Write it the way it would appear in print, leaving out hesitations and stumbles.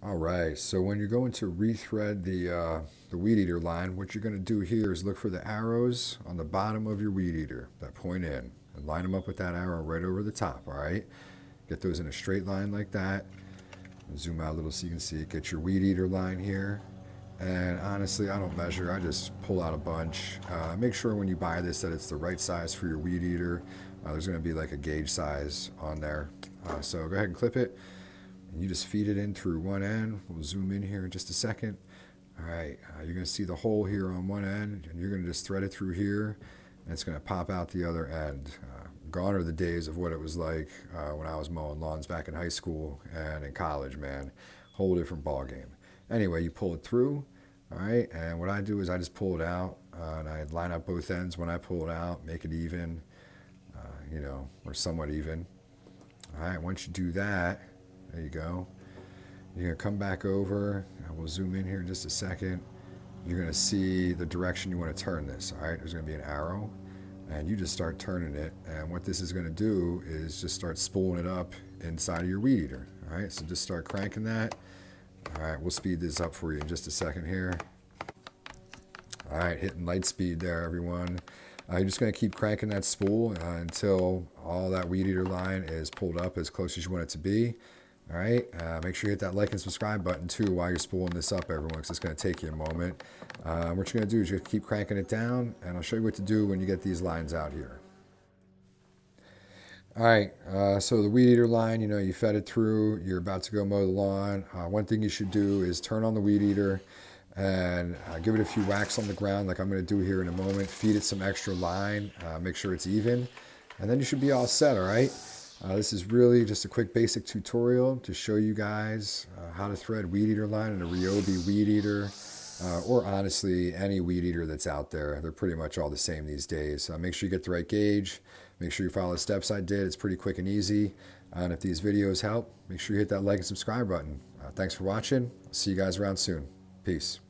All right, so when you're going to rethread the weed eater line, what you're going to do here is look for the arrows on the bottom of your weed eater that point in and line them up with that arrow right over the top, all right? Get those in a straight line like that. Zoom out a little so you can see it. Get your weed eater line here. And honestly, I don't measure, I just pull out a bunch. Make sure when you buy this that it's the right size for your weed eater. There's going to be like a gauge size on there. So go ahead and clip it. And you just feed it in through one end. We'll zoom in here in just a second. All right, you're going to see the hole here on one end, and you're going to just thread it through here, and it's going to pop out the other end. Gone are the days of what it was like when I was mowing lawns back in high school and in college, man. Whole different ball game. Anyway, you pull it through, all right, and what I do is I just pull it out, and I line up both ends when I pull it out, make it even, or somewhat even. All right, once you do that, there you go. You're going to come back over, and we'll zoom in here in just a second. You're going to see the direction you want to turn this, all right? There's going to be an arrow, and you just start turning it, and what this is going to do is just start spooling it up inside of your weed eater, all right? So just start cranking that. All right, we'll speed this up for you in just a second here. All right, hitting light speed there, everyone. You're just going to keep cranking that spool until all that weed eater line is pulled up as close as you want it to be. All right, make sure you hit that like and subscribe button too while you're spooling this up, everyone, because it's going to take you a moment. What you're going to do is you're going to keep cranking it down, and I'll show you what to do when you get these lines out here. All right, so the weed eater line, you fed it through, you're about to go mow the lawn. One thing you should do is turn on the weed eater and give it a few whacks on the ground like I'm going to do here in a moment. Feed it some extra line, make sure it's even, and then you should be all set, all right? This is really just a quick basic tutorial to show you guys how to thread weed eater line in a Ryobi weed eater, or honestly any weed eater that's out there. They're pretty much all the same these days. Make sure you get the right gauge. Make sure you follow the steps I did. It's pretty quick and easy. And if these videos help, make sure you hit that like and subscribe button. Thanks for watching. I'll see you guys around soon. Peace.